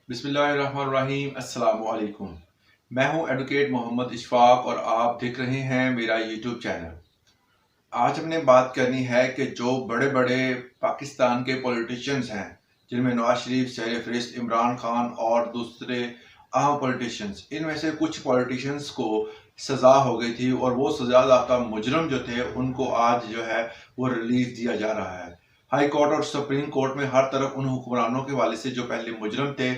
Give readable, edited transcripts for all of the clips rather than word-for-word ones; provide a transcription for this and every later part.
बिस्मिल्लाहिर्रहमानिर्रहीम अस्सलाम वालेकुम। मैं हूं एडवोकेट मोहम्मद इशफाक और आप देख रहे हैं मेरा यूट्यूब चैनल। आज हमने बात करनी है कि जो बड़े बड़े पाकिस्तान के पॉलिटिशियंस हैं, जिनमें नवाज शरीफ, सरफहरिस्त इमरान खान और दूसरे अहम पॉलिटिशियंस, इनमें से कुछ पॉलिटिशियंस को सज़ा हो गई थी और वो सज़ायाफ्ता मुजरम जो थे उनको आज जो है वो रिलीफ दिया जा रहा है। हाई कोर्ट और सुप्रीम कोर्ट में हर तरफ उन हुक्मरानों के हवाले से जो पहले मुजरम थे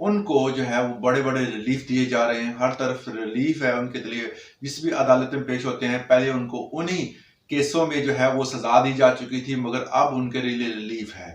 उनको जो है वो बड़े बड़े रिलीफ दिए जा रहे हैं। हर तरफ रिलीफ है उनके लिए। जिस भी अदालत में पेश होते हैं पहले उनको उन्हीं केसों में जो है वो सजा दी जा चुकी थी, मगर अब उनके लिए रिलीफ है।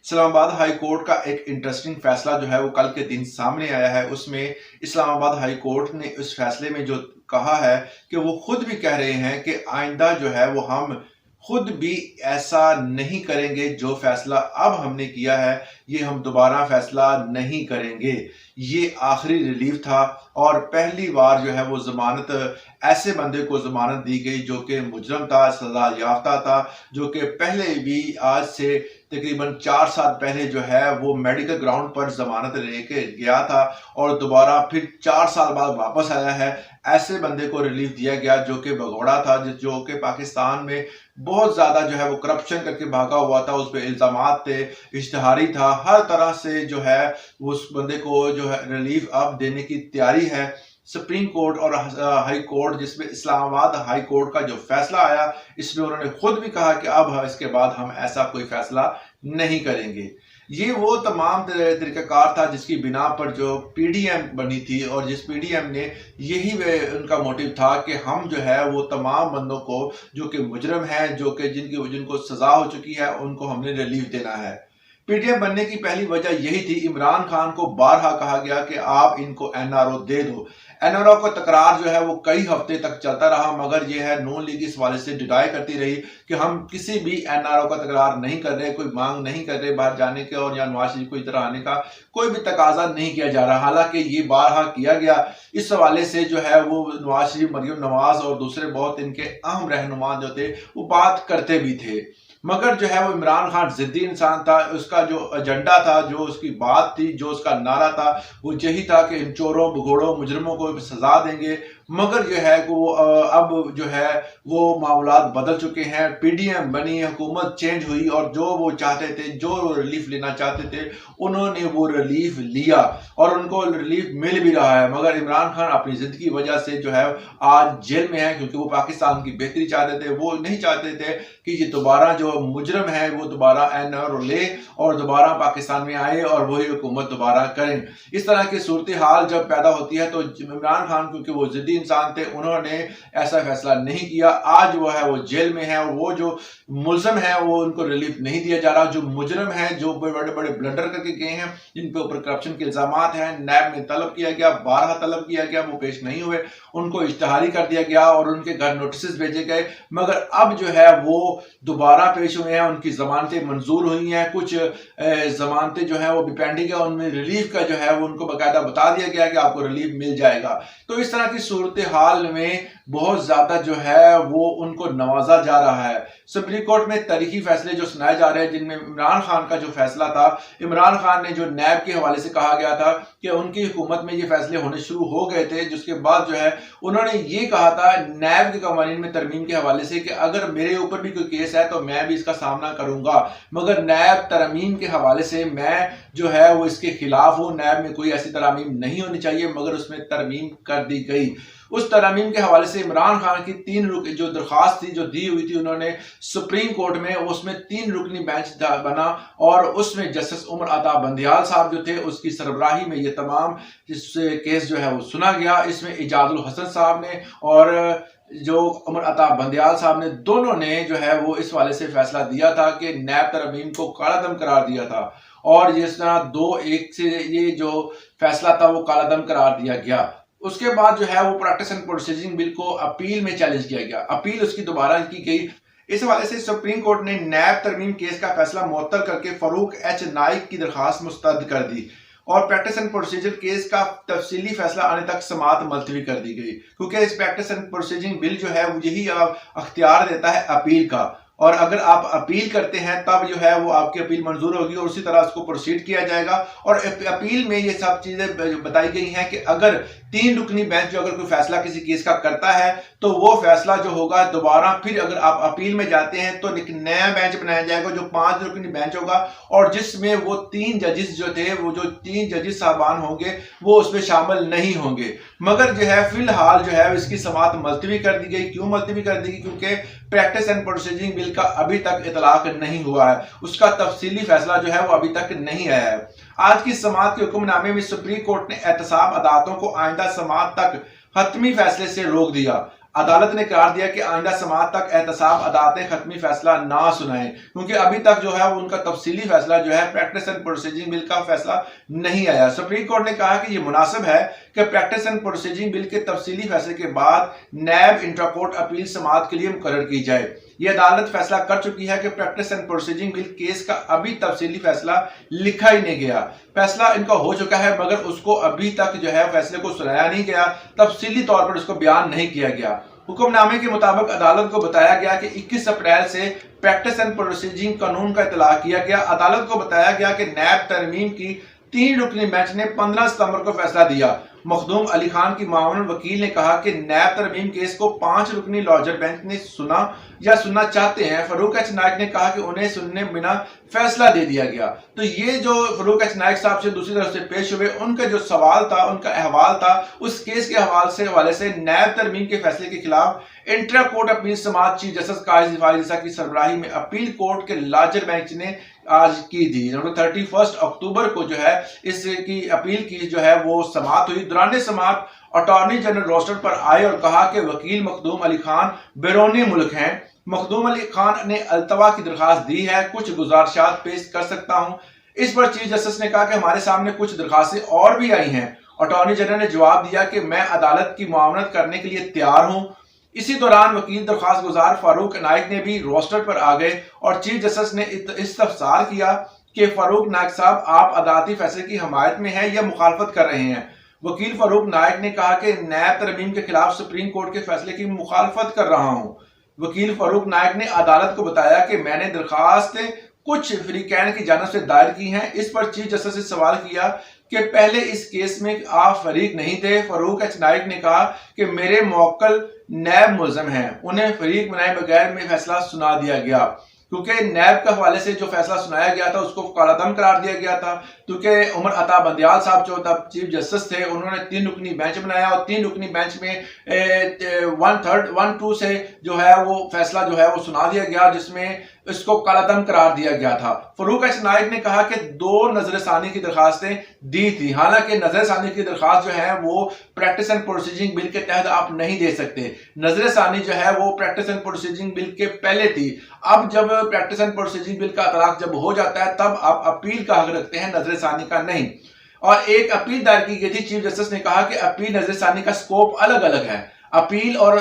इस्लामाबाद हाई कोर्ट का एक इंटरेस्टिंग फैसला जो है वो कल के दिन सामने आया है। उसमें इस्लामाबाद हाई कोर्ट ने उस फैसले में जो कहा है कि वो खुद भी कह रहे हैं कि आइंदा जो है वो हम खुद भी ऐसा नहीं करेंगे। जो फैसला अब हमने किया है ये हम दोबारा फैसला नहीं करेंगे। ये आखिरी रिलीफ था और पहली बार जो है वो जमानत ऐसे बंदे को जमानत दी गई जो कि मुजरम था, सजा याफ्ता था, जो कि पहले भी आज से तकरीबन 4 साल पहले जो है वो मेडिकल ग्राउंड पर जमानत लेके गया था और दोबारा फिर 4 साल बाद वापस आया है। ऐसे बंदे को रिलीफ दिया गया जो कि भगोड़ा था, जो कि पाकिस्तान में बहुत ज्यादा जो है वो करप्शन करके भागा हुआ था, उस पर इल्जामात थे, इश्तिहारी था, हर तरह से जो है उस बंदे को जो है रिलीफ अब देने की तैयारी है। सुप्रीम कोर्ट और हाई कोर्ट, जिसमें इस्लामाबाद हाई कोर्ट का जो फैसला आया, इसमें उन्होंने खुद भी कहा कि अब इसके बाद हम ऐसा कोई फैसला नहीं करेंगे। ये वो तमाम तरीकाकार था जिसकी बिना पर जो पीडीएम बनी थी और जिस पीडीएम ने यही उनका मोटिव था कि हम जो है वो तमाम बंदों को जो कि मुजरम हैं, जो कि जिनको सजा हो चुकी है, उनको हमने रिलीफ देना है। पीडीएम बनने की पहली वजह यही थी। इमरान खान को बारहा कहा गया कि आप इनको एनआरओ दे दो। एनआरओ का तकरार जो है वो कई हफ्ते तक चलता रहा, मगर ये है नून लीग इस वाले से डिनाई करती रही कि हम किसी भी एनआरओ का तकरार नहीं कर रहे, कोई मांग नहीं कर रहे बाहर जाने के और या नवाज शरीफ को इधर आने का कोई भी तकाजा नहीं किया जा रहा। हालांकि ये बारहा किया गया। इस हवाले से जो है वो नवाज शरीफ, मरियम नवाज और दूसरे बहुत इनके अहम रहनुमा जो थे वो बात करते भी थे, मगर जो है वो इमरान खान जिद्दी इंसान था। उसका जो एजेंडा था, जो उसकी बात थी, जो उसका नारा था, वो यही था कि इन चोरों भगोड़ों मुजरमों को सजा देंगे। मगर जो है वो अब जो है वो मामलात बदल चुके हैं। पीडीएम बनी, हुकूमत चेंज हुई और जो वो चाहते थे, जो रिलीफ लेना चाहते थे, उन्होंने वो रिलीफ लिया और उनको रिलीफ मिल भी रहा है। मगर इमरान खान अपनी जिद की वजह से जो है आज जेल में है, क्योंकि वो पाकिस्तान की बेहतरी चाहते थे। वो नहीं चाहते थे कि ये दोबारा जो मुजरम है वो दोबारा एनआरओ ले और दोबारा पाकिस्तान में आए और वही हुकूमत दोबारा करें। इस तरह की सूरत हाल जब पैदा होती है तो इमरान खान, क्योंकि वो जिद्दी इंसान थे, उन्होंने ऐसा फैसला नहीं किया। आज वो है वो जेल में है और वो जो मुलजम है वो उनको रिलीफ नहीं दिया जा रहा। जो मुजरम है, जो बड़े बड़े ब्लंडर करके गए हैं, जिनके ऊपर करप्शन के इल्जामात हैं, नैब में तलब किया गया, 12 तलब किया गया, वो पेश नहीं हुए, उनको इश्तिहारी कर दिया गया और उनके घर नोटिस भेजे गए। मगर अब जो है वो दोबारा पेश हुए हैं, उनकी जमानतें मंजूर हुई हैं। कुछ जमानतें जो है वो भी पेंडिंग है, उनमें रिलीफ का जो है वो उनको बाकायदा बता दिया गया कि आपको रिलीफ मिल जाएगा। तो इस तरह की सूरत हाल में बहुत ज्यादा जो है वो उनको नवाजा जा रहा है। सुप्रीम कोर्ट में तारीखी फैसले जो सुनाए जा रहे हैं, जिनमें इमरान खान का जो फैसला था, इमरान खान ने जो नैब के हवाले से कहा गया था कि उनकी हुकूमत में ये फैसले होने शुरू हो गए थे, जिसके बाद जो है उन्होंने ये कहा था नैब के कवानीन में तरमीम के हवाले से कि अगर मेरे ऊपर भी कोई केस है तो मैं भी इसका सामना करूंगा, मगर नैब तरमीम के हवाले से मैं जो है वो इसके खिलाफ हूं। नैब में कोई ऐसी तरमीम नहीं होनी चाहिए, मगर उसमें तरमीम कर दी गई। उस तरमीम के हवाले से इमरान खान की 3 रुकनी जो दरख्वास्त थी, जो दी हुई थी उन्होंने सुप्रीम कोर्ट में, उसमें 3 रुकनी बेंच बना और उसमें जस्टिस उमर अता बंदियाल साहब जो थे उसकी सरबराही में ये तमाम केस जो है वो सुना गया। इसमें इजाजुल हसन साहब ने और जो उमर अता बंदियाल साहब ने, दोनों ने जो है वो इस वाले से फैसला दिया था कि नैब तरमीम को कालादम करार दिया था और जिस तरह 2-1 से ये जो फैसला था वो कालादम करार दिया गया। उसके बाद जो है वो प्रैक्टिस एंड प्रोसीजिंग बिल को अपील में चैलेंज किया गया। अपील उसकी दोबारा की गई। इस हवाले से सुप्रीम कोर्ट ने नैब तरमीम केस का फैसला मुअत्तल करके फरूक एच नाइक की दरखास्त मुस्तरद कर दी और प्रैक्टिस एंड प्रोसीजर केस का तफसीली फैसला आने तक समाअत मुलतवी कर दी गई, क्योंकि इस प्रैक्टिस एंड प्रोसीजिंग बिल जो है वो यही अख्तियार देता है अपील का। और अगर आप अपील करते हैं तब जो है वो आपकी अपील मंजूर होगी और उसी तरह उसको प्रोसीड किया जाएगा। और अपील में ये सब चीजें बताई गई हैं कि अगर 3 रुकनी बेंच जो अगर कोई फैसला किसी केस का करता है तो वो फैसला जो होगा दोबारा फिर अगर आप अपील में जाते हैं तो एक नया बेंच बनाया जाएगा जो 5 रुकनी बेंच होगा और जिसमें वो 3 जजेस जो थे, वो जो 3 जजेस साहबान होंगे वो उसमें शामिल नहीं होंगे। मगर जो है फिलहाल जो है इसकी समाअत मुलतवी कर दी गई। क्यों मुलतवी कर दी गई? क्योंकि प्रैक्टिस एंड प्रोसीजिंग बिल का अभी तक इतलाक नहीं हुआ है, उसका तफसीली फैसला जो है वो अभी तक नहीं आया है। आज की समाअत के हुक्मनामे में सुप्रीम कोर्ट ने एहतसाब अदालतों को आइंदा समाअत तक हतमी फैसले से रोक दिया। अदालत ने करार दिया कि आइंदा समाअत तक एहतसाब अदालतें खत्मी फैसला ना सुनाएं, क्योंकि अभी तक जो है वो उनका तफसीली फैसला जो है प्रैक्टिस एंड प्रोसीजिंग बिल का फैसला नहीं आया। सुप्रीम कोर्ट ने कहा कि ये मुनासिब है कि प्रैक्टिस एंड प्रोसीजिंग बिल के तफसीली फैसले के बाद नैब इंट्रा कोर्ट अपील समाअत के लिए मुकर्रर की जाए। यह अदालत फैसला कर चुकी है कि practice and processing bill case का अभी तफसीली फैसला लिखा ही नहीं गया। फैसला इनका हो चुका है मगर उसको अभी तक जो है फैसले को सुनाया नहीं गया, तफसीली तौर पर उसको बयान नहीं किया गया। हुक्मनामे के मुताबिक अदालत को बताया गया कि 21 अप्रैल से प्रैक्टिस एंड प्रोसीजिंग कानून का इतलाक किया गया। अदालत को बताया गया कि नैब तरमीम की 3 रुकनी बेंच ने 15 सितंबर को फैसला दिया। मखदूम अली खान की मामून वकील ने कहा कि नैब तरमीम केस को 5 रुकनी लॉजर बेंच ने सुना या सुनना चाहते हैं। फरूक एच नाइक ने कहा कि उन्हें सुनने बिना फैसला दे दिया गया। तो ये जो फरूक एच नाइक साहब से दूसरी तरफ से पेश हुए, उनका जो सवाल था, उनका अहवाल था, उस केस के हवाले से नैब तरमीम के फैसले के खिलाफ इंट्रा कोर्ट अपील समाअत चीफ जस्टिस काजी फायज़ की सरबराही में अपील कोर्ट के लार्जर बेंच ने आज की थी। 31 अक्टूबर को जो है इसकी अपील की जो है वो समाअत हुई। दौरान समाअत अटॉर्नी जनरल रोस्टर पर आए और कहा कि वकील मखदूम अली खान बैरून मुल्क हैं। मखदूम अली खान ने अल्तवा की दरखास्त दी है, कुछ गुजारिशात पेश कर सकता हूं। इस पर चीफ जस्टिस ने कहा कि हमारे सामने कुछ दरखास्तें और भी आई हैं। अटॉर्नी जनरल ने जवाब दिया कि मैं अदालत की मुआवनत करने के लिए तैयार हूं। इसी दौरान वकील दरखास्त गुजार फारूक नाइक ने भी रोस्टर पर आ गए और चीफ जस्टिस ने इस्तफसार किया कि फारूक नाइक साहब, आप अदालती फैसले की हमायत में हैं या मुखालफत कर रहे हैं। वकील फारूक नाइक ने कहा कि नैब तरमीम के खिलाफ सुप्रीम कोर्ट के फैसले की मुखालफत कर रहा हूं। वकील फारूक नाइक ने अदालत को बताया कि मैंने दरखास्त कुछ फ्रीकैन की जानिब से दायर की हैं। इस पर चीफ जस्टिस ने सवाल किया कि पहले इस केस में आप फरीक नहीं थे। फारूक एच नाइक ने कहा कि मेरे मौक्कल नैब मुल्ज़म हैं, उन्हें फरीक बनाए बगैर में फैसला सुना दिया गया, क्योंकि नैब के हवाले से जो फैसला सुनाया गया था उसको कालादम करार दिया गया था। क्योंकि उमर अता बंदियाल साहब जो तब चीफ जस्टिस थे, उन्होंने 3 रुकनी बेंच बनाया और 3 रुकनी बेंच में 1-2 से जो है वो फैसला जो है वो सुना दिया गया, जिसमें इसको कालादम करार दिया गया था। फरूक एच नाइक ने कहा कि 2 नजरसानी की दरखास्तें दी थी। हालांकि नजरसानी की दरखास्त जो है वो प्रैक्टिस एंड प्रोसीजिंग बिल के तहत आप नहीं दे सकते। नजरसानी जो है वो प्रैक्टिस एंड प्रोसीजिंग बिल के पहले थी। अब जब प्रैक्टिस एंड प्रोसीजिंग बिल का इतलाक जब हो जाता है तब आप अपील का हक रखते हैं, नजरसानी का नहीं। और एक अपील दायर की गई थी। चीफ जस्टिस ने कहा कि अपील नजरसानी का स्कोप अलग अलग है। अपील और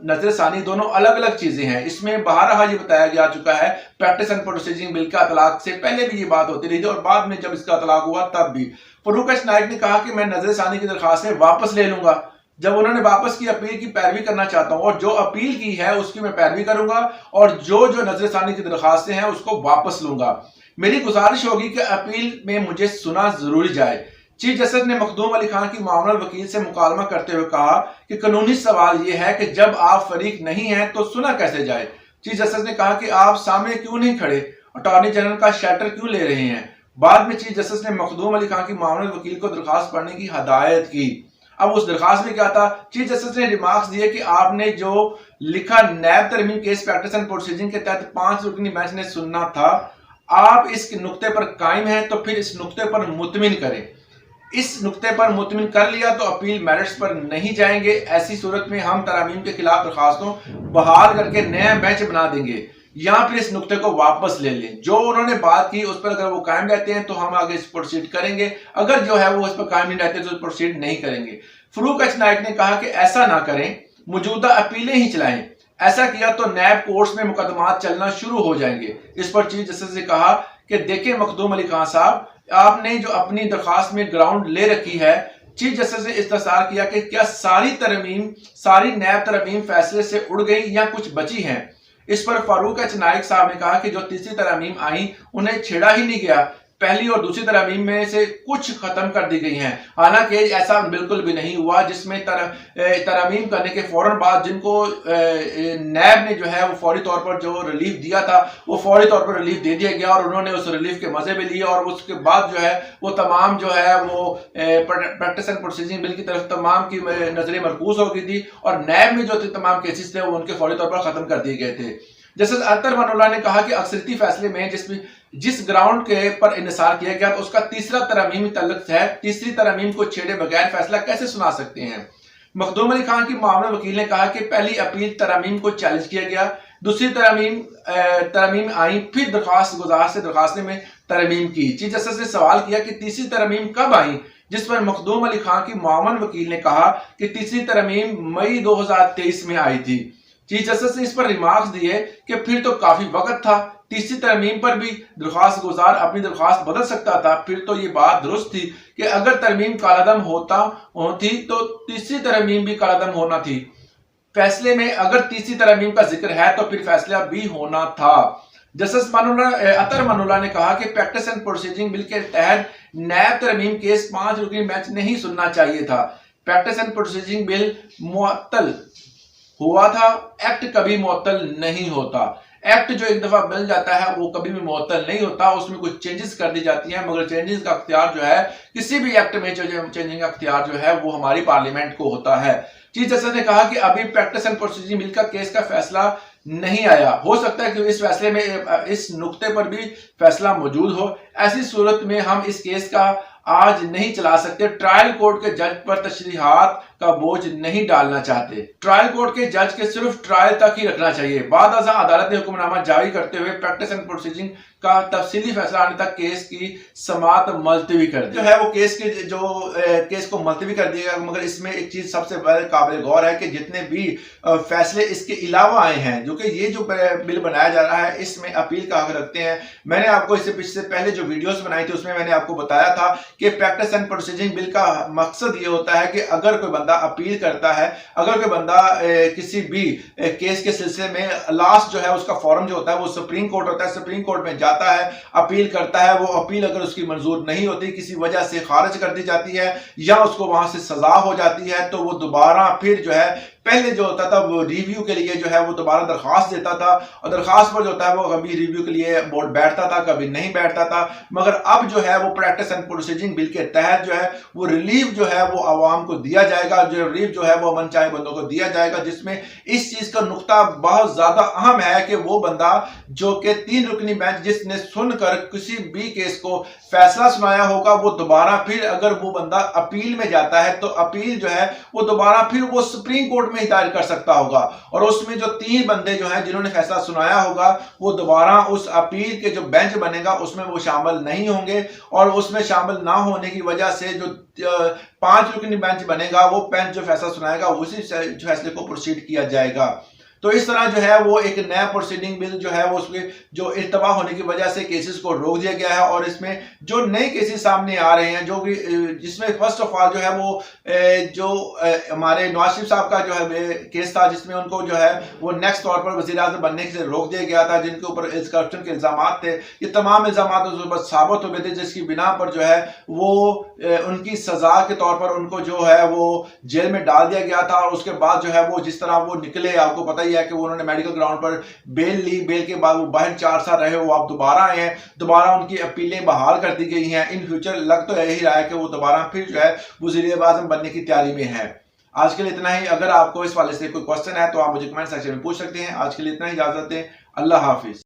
नजरसानी दोनों अलग अलग चीजें हैं। इसमें बहरहा ये बताया जा चुका है, प्रैक्टिस एंड प्रोसीजिंग बिल का इतलाक से पहले भी ये बात होती रही थी और बाद में जब इसका इतलाक हुआ तब भी। फरूक एच नाइक ने कहा कि मैं नजरसानी की दरखास्तें वापस ले लूंगा। जब उन्होंने वापस की अपील की पैरवी करना चाहता हूं और जो अपील की है उसकी मैं पैरवी करूंगा और जो नजरसानी की दरखास्तें हैं उसको वापस लूंगा। मेरी गुजारिश होगी कि अपील में मुझे सुना जरूर जाए। चीफ जस्टिस ने मखदूम अली खान की मामला वकील से मुकालमा करते हुए कहा कि कानूनी सवाल यह है कि जब आप फरीक नहीं हैं तो सुना कैसे जाए। चीफ जस्टिस ने कहा कि आप सामने क्यों नहीं खड़े, अटॉर्नी जनरल का शेल्टर क्यों ले रहे हैं। बाद में चीफ जस्टिस ने मखदूम अली खान की मामला वकील को दरखास्त पढ़ने की हदायत की। अब उस दरखास्त में क्या था? चीफ जस्टिस ने रिमार्क्स दिए कि आपने जो लिखा नैब तरमीम केस प्रैक्टिस एंड प्रोसीजिंग के तहत 5 रुकनी बेंच ने सुनना था, आप इस नुक्ते पर कायम हैं तो फिर इस नुक्ते पर मुतमिन करें। इस नुक्ते पर मुतमिन कर लिया तो अपील मेरिट्स पर नहीं जाएंगे। ऐसी सूरत में हम तरामीम के खिलाफ दरखास्तों बहाल करके नया बेंच बना देंगे या फिर इस नुक्ते को वापस ले लें। जो उन्होंने बात की उस पर अगर वो कायम रहते हैं तो हम आगे इस प्रोसीड करेंगे, अगर जो है वो इस पर कायम नहीं रहते तो प्रोसीड नहीं करेंगे। फरूक एच नाइक ने कहा कि ऐसा ना करें, मौजूदा अपीलें ही चलाएं। ऐसा किया तो नैब कोर्ट्स में मुकदमात चलना शुरू हो जाएंगे। इस पर चीफ जस्टिस ने कहा कि देखें मखदूम अली खान साहब, आपने जो अपनी दरखास्त में ग्राउंड ले रखी है, चीफ जस्टिस ने इस्तफसार किया कि क्या सारी नैब तरमीम फैसले से उड़ गई या कुछ बची हैं। इस पर फारूक एच नाइक साहब ने कहा कि जो तीसरी तरमीम आई उन्हें छेड़ा ही नहीं गया, पहली और दूसरी तरमीम में से कुछ खत्म कर दी गई हैं। हालांकि ऐसा बिल्कुल भी नहीं हुआ, जिसमें तरमीम करने के फौरन बाद जिनको नैब ने जो है वो फौरी तौर पर जो रिलीफ दिया था वो फौरी तौर पर रिलीफ दे दिया गया और उन्होंने उस रिलीफ के मजे भी लिए और उसके बाद जो है वो तमाम जो है वो प्रैक्टिस एंड प्रोसीजिंग बिल की तरफ तमाम की नजरें मरकूज हो गई थी और नैब में जो तमाम केसेस थे वो उनके फौरी तौर पर खत्म कर दिए गए थे। जस्टिस अतर मनोला ने कहा कि अक्सरियती फैसले में जिस ग्राउंड के पर इंसार किया गया तो उसका तीसरा तरमीम तल्लुक है, तीसरी तरमीम को छेड़े बगैर फैसला कैसे सुना सकते हैं। मखदूम अली खान की मामला वकील ने कहा कि पहली अपील तरमीम को चैलेंज किया गया, दूसरी तरमीम आई, फिर दरखास्त गुजार से दरखास्त में तरमीम की। चीफ जस्टिस ने सवाल किया कि तीसरी तरमीम कब आई, जिस पर मखदूम अली खान की मामन वकील ने कहा कि तीसरी तरमीम मई 2023 में आई थी। चीफ जस्टिस ने इस पर रिमार्क्स दिए कि फिर तो काफी वक्त था, तीसरी तरमीम पर भी दरखास्त गुजार अपनी दरखास्त बदल सकता था, फिर तो ये बात दुरुस्त थी कि अगर तरमीम कालादम होती तो तीसरी तरमीम भी कालादम होना थी। फैसले में अगर तीसरी तरमीम का जिक्र है तो फिर फैसला भी होना था। जस्टिस अतर मनोला ने कहा कि प्रैक्टिस एंड प्रोसीजिंग बिल के तहत नैब तरमीम केस 5 रुकनी बेंच नहीं सुनना चाहिए था। प्रैक्टिस एंड प्रोसीजिंग बिल मुअत्तल हुआ था, एक्ट कभी मुअत्तल नहीं होता। एक्ट जो एक दफा मिल जाता है वो कभी भी मुअत्तल नहीं होता, उसमें कुछ चेंजेस कर दी जाती हैं, मगर चेंजेस का अख्तियार जो है किसी भी एक्ट में चेंजिंग का अख्तियार जो है वो हमारी पार्लियामेंट को होता है। चीफ जस्टिस ने कहा कि अभी प्रैक्टिस एंड प्रोसीजिंग बिल का केस का फैसला नहीं आया, हो सकता है कि इस फैसले में इस नुक्ते पर भी फैसला मौजूद हो। ऐसी सूरत में हम इस केस का आज नहीं चला सकते। ट्रायल कोर्ट के जज पर तशरीहात का बोझ नहीं डालना चाहते। ट्रायल कोर्ट के जज के सिर्फ ट्रायल तक ही रखना चाहिए। बाद अज़ां अदालत ने हुक्मनामा जारी करते हुए प्रैक्टिस एंड प्रोसीजिंग का तफसीली फैसला आने तक केस की समात मुलतवी कर दी। जो है वो केस को मुलतवी कर दिया, मगर इसमें एक चीज सबसे काबिल गौर है कि जितने भी फैसले इसके अलावा आए हैं, जो कि ये जो बिल बनाया जा रहा है इसमें अपील का हक रखते हैं। मैंने आपको इससे पहले जो वीडियोस बनाई थी उसमें मैंने आपको बताया था कि प्रैक्टिस एंड प्रोसीजिंग बिल का मकसद ये होता है कि अगर कोई बंदा अपील करता है, अगर कोई बंदा किसी भी केस के सिलसिले में लास्ट जो है उसका फॉरम जो होता है वो सुप्रीम कोर्ट होता है, सुप्रीम कोर्ट में जाता है, अपील करता है, वो अपील अगर उसकी मंजूर नहीं होती, किसी वजह से खारिज कर दी जाती है या उसको वहां से सजा हो जाती है, तो वो दोबारा फिर जो है पहले जो होता था वो रिव्यू के लिए जो है वो दोबारा दरखास्त देता था और दरखास्त पर जो होता है वो कभी रिव्यू के लिए बोर्ड बैठता था, कभी नहीं बैठता था। मगर अब जो है वो प्रैक्टिस एंड प्रोसीजिंग बिल के तहत जो है वो रिलीफ जो है वो आवाम को दिया जाएगा, जो रिलीफ जो है वो अमन चाहे बंदों को दिया जाएगा, जिसमें इस चीज का नुक्ता बहुत ज्यादा अहम है कि वो बंदा जो कि 3 रुकनी बेंच जिसने सुनकर किसी भी केस को फैसला सुनाया होगा वो दोबारा फिर अगर वो बंदा अपील में जाता है तो अपील जो है वो दोबारा फिर वो सुप्रीम कोर्ट में दायर कर सकता होगा और उसमें जो 3 बंदे जो हैं जिन्होंने फैसला सुनाया होगा वो दोबारा उस अपील के जो बेंच बनेगा उसमें वो शामिल नहीं होंगे और उसमें शामिल ना होने की वजह से जो 5 रुकनी बेंच बनेगा वो बेंच जो फैसला सुनाएगा उसी फैसले को प्रोसीड किया जाएगा। तो इस तरह जो है वो एक नया प्रोसीडिंग बिल जो है वो उसके जो इल्तवा होने की वजह से केसेस को रोक दिया गया है और इसमें जो नए केसेस सामने आ रहे हैं जो कि जिसमें फर्स्ट ऑफ ऑल जो है वो जो हमारे नवाज शरीफ साहब का जो है केस था जिसमें उनको जो है वो नेक्स्ट तौर पर वज़ीर आज़म बनने से रोक दिया गया था, जिनके ऊपर करप्शन के इल्जाम थे। ये तमाम इल्जाम उसके ऊपर साबित हो गए थे, जिसकी बिना पर जो है वो उनकी सजा के तौर पर उनको जो है वो जेल में डाल दिया गया था और उसके बाद जो है वो जिस तरह वो निकले आपको पता है कि वो उन्होंने मेडिकल ग्राउंड पर बेल ली, बेल के बाद वो बाहर 4 साल रहे, वो आप दोबारा आए हैं, दोबारा उनकी अपीलें बहाल कर दी गई हैं। इन फ्यूचर लग तो यही रहा है कि वो दोबारा फिर जो है वज़ीर आज़म बनने की तैयारी में है। आज के लिए इतना ही। अगर आपको इस वाले से कोई क्वेश्चन है तो आप मुझे कमेंट सेक्शन में पूछ सकते हैं। आज के लिए इतना ही, इजाजत दें। अल्लाह हाफिज।